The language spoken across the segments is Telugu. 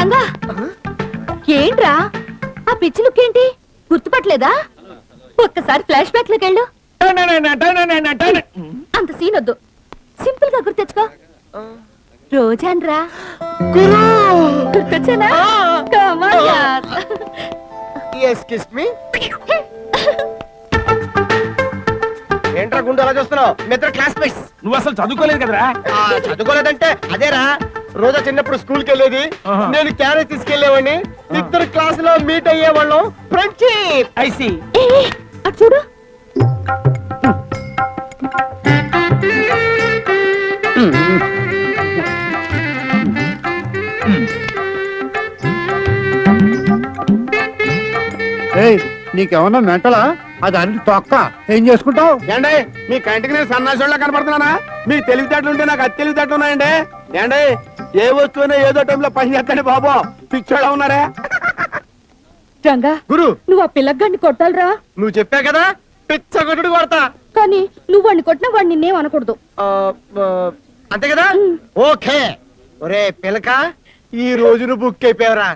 రంగా ఏంట్రా ఆ పిచ్చి లుక్ ఏంటి గుర్తుపట్టలేదా? ఒక్కసారి ఫ్లాష్ బ్యాక్ లోకి వెళ్ళు. అంత సీన్ వద్దు, సింపుల్ గా గుర్తు తెచ్చుకో. రోజాన్రా గుర్తొచ్చానా? ఏంట్రా గుండు అలా చూస్తున్నావు? మిత్ర క్లాస్మేట్స్. నువ్వు అసలు చదువుకోలేదు కదరా? చదువుకోలేదంటే అదేరా, రోజా చిన్నప్పుడు స్కూల్ కి వెళ్ళేది, నేను క్యారేజ్ తీసుకెళ్లేవాడిని, ఇద్దరు క్లాస్ లో మీట్ అయ్యేవాళ్ళం. ఫ్రెండ్షిప్. I see. అటు చూడు. నీకేమన్నా మెంటలా? అది అన్ని తొక్క ఏం చేసుకుంటావు? ఏండే మీ కంటికి నేను సన్నాసోళ్ళ కనపడుతున్నానా? మీ తెలివితేటలు ఉంటే నాకు అతి తెలివితేటలు ఉన్నాయండి. ఏండే ఏ వస్తువునే ఏదో టైంలో పని చేస్తాండి బాబు, పిచ్చోళ్ళ ఉన్నారే. రంగా గురు, నువ్వు ఆ పిల్లగాడిని కొట్టాలరా. నువ్వు చెప్పా కదా పిచ్చ కొట్టుడు కొడతా. కానీ నువ్వు వాడిని కొట్టినా వాడిని నిన్నేం అనకూడదు. అంతే కదా? ఓకే. ఒరే పిలక, ఈ రోజు నువ్వు బుక్ అయిపోయావరా.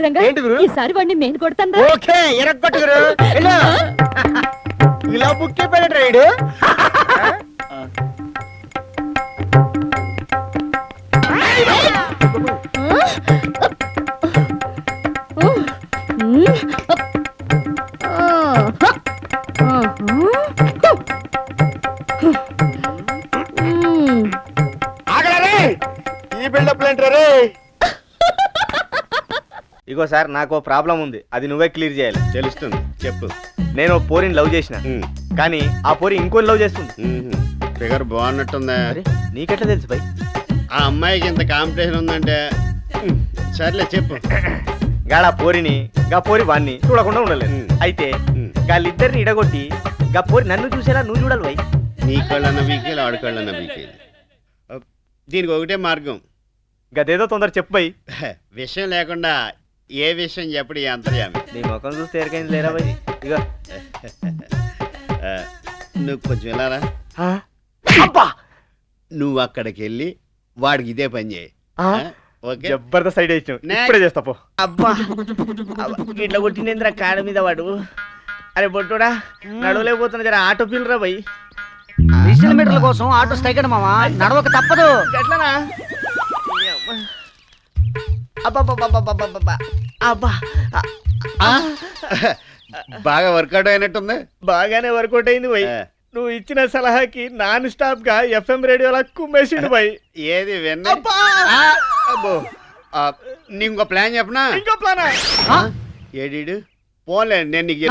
రంగా ఈసారి వాడిని నేను కొడతాను. ఓకే, ఎరగొట్టుగురు. ఇలా బుక్ అయిపోయాడు రైడు. ఈ బిల్డప్ ఏంటారే? ఇగో సార్, నాకు ప్రాబ్లం ఉంది, అది నువ్వే క్లియర్ చేయాలి. తెలుస్తుంది, చెప్పు. నేను పోరిని లవ్ చేసిన, కానీ ఆ పోరి ఇంకో లవ్ చేస్తుంది. ఫిగర్ బాగున్నట్టుందా? నీకెట్లా తెలుసు భయ్? ఆ అమ్మాయికి ఇంత కాంపిటీషన్ ఉందంటే. సర్లే చెప్పు. గాడా పోరిని గా పోరి వాణ్ణి చూడకుండా ఉండలేదు. అయితే గాళ్ళిద్దరిని ఇడగొట్టి గా పోరి నన్ను చూసేలా నువ్వు చూడాలి భయ్. నీ కళ్ళన్న వీకేలు, ఆడు కళ్ళన్న వీకేలు. దీనికి ఒకటే మార్గం. గదేదో తొందర చెప్పు భయ్. విషయం లేకుండా ఏ విషయం చెప్పడు ఈ అంతర్యామి. నీ ముఖం చూస్తే ఎరకైంది లేరా భయ్. ఇక నువ్వు కొంచెం వెళ్ళారా? నువ్వు అక్కడికి వెళ్ళి వాడికి ఇదే పని చేయి. జబర్దస్త్ సైడ్ ఇచ్చావు, ఇప్పుడే చేస్తా పో. అబ్బా ఇట్లా కొట్టినేంద్ర కాడ మీద వాడు. అరే బొట్టుడా, నడవలేకపోతున్నా, జర ఆటో పిల్లరా భయ్. 20 కిలోమీటర్ల కోసం ఆటో స్ట్రైక్ అయ్యాడు మామ, నడవక తప్పదు. ఎట్లనా? అబ్బా బాగా వర్కౌట్ అయినట్టుంది. బాగానే వర్కౌట్ అయింది భయ్. నువ్వు ఇచ్చిన సలహాకి నాన్ స్టాప్ గా FM రేడియోలా కుమ్మేసిండు భయ్. ఏది విన్నా? ఇంకో ప్లాన్ చెప్పనా? ఇంకో ప్లానా? ఏడీడు పోలే, నేను నీకు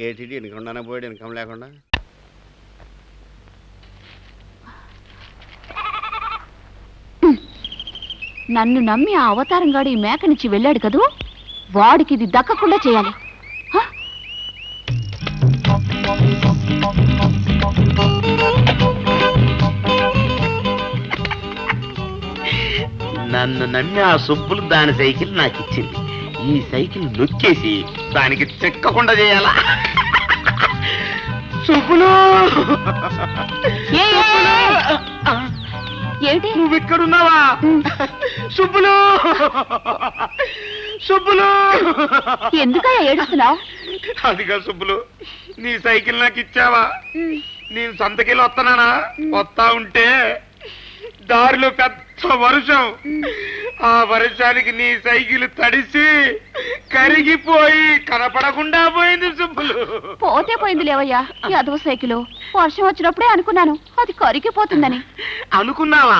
ఏటీడీ వెనకుండా పోయాడు, వెనకం లేకుండా. నన్ను నమ్మి ఆ అవతారంగాడు ఈ మేక నుంచి వెళ్ళాడు కదూ, వాడికి ఇది దక్కకుండా చేయాలి. నన్ను నమ్మి ఆ సుబ్బులు దాని సైకిల్ నాకు ఇచ్చింది. ఈ సైకిల్ నొక్కేసి దానికి చెక్కకుండా చేయాలా? సుబ్బులు, ఏంటి నువ్వు ఇక్కడున్నావా? సుబ్బులు, సుబ్బులు, ఎందుకయ్యా ఏడుస్తున్నావు? అదిగా సుబ్బులు, నీ సైకిల్ నాకు ఇచ్చావా? నేను సంతకెళ్ళి వస్తున్నానా, వస్తా ఉంటే దారిలో పెద్ద వర్షం. ఆ వర్షానికి నీ సైకిల్ తడిసి కరిగిపోయి కనపడకుండా పోయింది సుబ్బులు. పోతే పోయింది లేవయ్యా, యాదవ సైకిల్. వర్షం వచ్చినప్పుడే అనుకున్నాను అది కరిగిపోతుందని. అనుకున్నావా?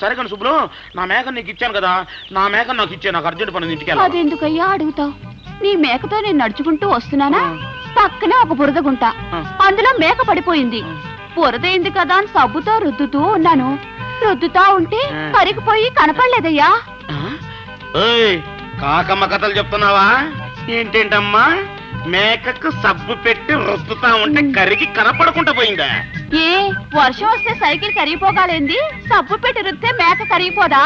సరే కానీ సుబ్బులు, నా మేక నీకు ఇచ్చాను కదా, నా మేక నాకు ఇచ్చే, నాకు అర్జెంట్ పని ఇంటికి. అదెందుకయ్యా అడుగుతావు? నీ మేకతో నేను నడుచుకుంటూ వస్తున్నానా, పక్కనే ఒక బురద గుంట, అందులో మేక పడిపోయింది. బురదైంది కదా అని సబ్బుతో రుద్దుతూ ఉన్నాను. రుద్దుతా ఉంటే కరిగిపోయి కనపడలేదయ్యా. ఓయ్ కాకమ్మ కథలు చెప్తున్నావా? ఏంటేంటమ్మా మేకకు సబ్బు పెట్టి రుద్దుతా ఉంటే కరిగి కనపడకుండా పోయిందా? ఏ వర్షం వస్తే సైకిల్ కరిగిపోగాలేంది, సబ్బు పెట్టి రుద్దితే మేక కరిగిపోదా?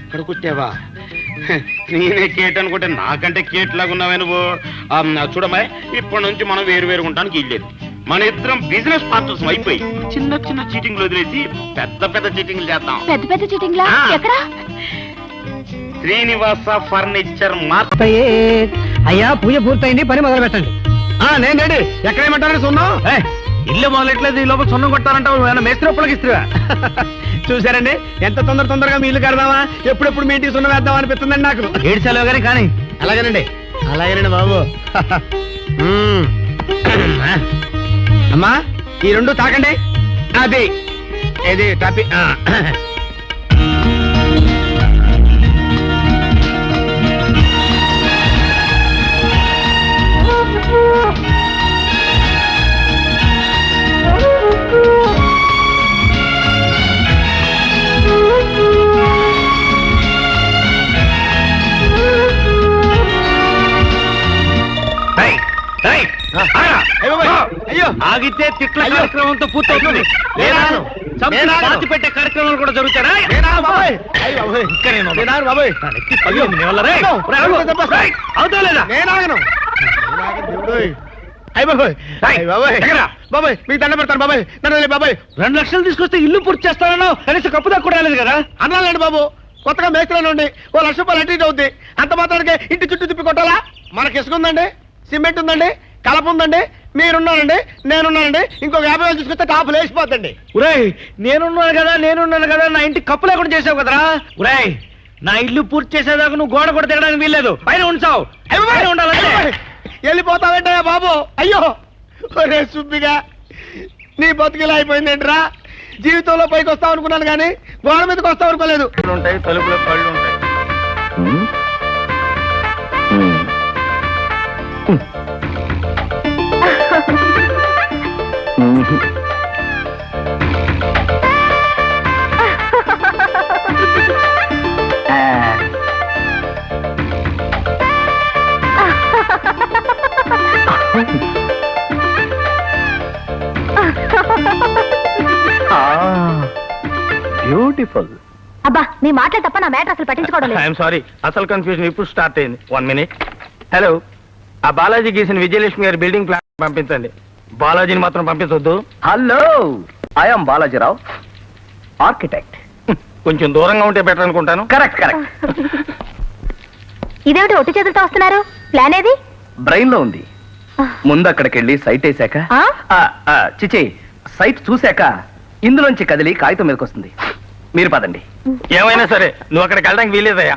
ఇక్కడ కుట్టావా? నేనే కేట్ అనుకుంటే నాకంటే కేట్ లాగా ఉన్నావే నువ్వు. చూడమ్మా, ఇప్పటి నుంచి మనం వేరు వేరు ఉండడానికి ఇల్లేదు. మన ఇద్దరం బిజినెస్ పార్ట్నర్స్ అయిపోయి చిన్న చిన్న చీటింగ్లు వదిలేసి పెద్ద పెద్ద చీటింగ్లు చేద్దాం. పెద్ద పెద్ద చీటింగ్లా? ఎక్కడ? Srinivasa furniture mart. అయ్యా పూజ పూర్తయింది, పని మొదలు పెట్టండి. నేను రెడీ. ఎక్కడేమంటారు సున్నం? ఇల్లు మొదలెట్లేదు, ఈ లోపల సున్నం కొట్టారంటావు. మేస్త్రి ఒప్పలకిస్తున్నా. చూసారండి ఎంత తొందరగా మీ ఇల్లు కడదామా, ఎప్పుడెప్పుడు మీ ఇంటికి సున్నం వేద్దాం అనిపిస్తుందండి నాకు. ఏడు సెలవు గానీ కానీ అలాగేనండి అలాగేనండి బాబు. అమ్మా ఈ రెండు తాకండి. అది ఇది టాపి. అయ్యో ఆగితే తిట్ల కార్యక్రమంతో పూర్తవుతుంది. నేనాను. పాతి పెట్టే కార్యక్రమాలు కూడా జరుగుతాడా? బాబాయ్ ఇంకా నేను నేనాను బాబాయ్. అయ్యో, నీ వల్ల రే. అవుతా లేదా? నేనాగను. అయ్య బాబాయ్ బాబాయ్ బాబాయ్ మీకు దండ పెడతాను బాబాయ్. నన్ను బాబాయ్ 2 లక్షలు తీసుకొస్తే ఇల్లు పూర్తి చేస్తానన్నావు, కనీసం కప్పు దాకా కూడా రాలేదు కదా. అన్నాలండి బాబు. కొత్తగా మేస్త్రిలో ఉండి 1 లక్ష రూపాయలు అటు ఇటు అవుద్ది. అంత మాత్రానికి ఇంటి చుట్టూ తిప్పి కొట్టాలా? మనకి ఇసుక ఉందండి, సిమెంట్ ఉందండి, కలప ఉందండి, మీరున్నానండి, నేనున్నానండి. ఇంకొక 50,000 తీసుకొస్తే టాప్ లేచిపోద్దండి. ఉరేయ్, నేనున్నాను కదా నా ఇంటికి కప్పు లేకుండా చేసావు కదరా. ఉరేయ్, నా ఇల్లు పూర్తి చేసేదాకా నువ్వు గోడ కూడా తిరగడానికి వీల్లేదు, పైన ఉంచావు. ఉండాలంటే వెళ్ళిపోతావేంటయ్యా బాబు? అయ్యో ఒరే సుబ్బిగా, నీ బతుకిలా అయిపోయిందేంట్రా. జీవితంలో పైకి వస్తావు అనుకున్నాను కానీ గోడ మీదకి వస్తావు అనుకోలేదు. ఉంటాయి, తలుపులో పళ్ళు ఉంటాయి. బ్యూటిఫుల్. అబ్బా నీ మాటలే తప్ప నా మ్యాటర్ అసలు పట్టించుకోవడం లేదు. ఐఎమ్ సారీ, అసలు కన్ఫ్యూజన్ ఇప్పుడు స్టార్ట్ అయింది. 1 minute. హలో, ఆ బాలాజీ గీసిన విజయలక్ష్మి గారి బిల్డింగ్ ప్లాన్ పంపించండి. బాలాజీని మాత్రం పంపించొద్దు. Hello, I'm Balajirao, architect. కొంచెం దూరంగా ఉంటే బెటర్ అనుకుంటాను. Correct correct. ఇదేమిటి ఒట్టి చేతులతో వస్తున్నారు? ప్లాన్ ఏది? బ్రెయిన్ లో ఉంది. ముందు అక్కడికి వెళ్ళి సైట్ వేసాక, చిచి సైట్ చూశాక ఇందులోంచి కదిలి కాగితం మీదకి వస్తుంది. మీరు పదండి. ఏమైనా సరే నువ్వు అక్కడికి వెళ్ళడానికి వీలేదయ్యా.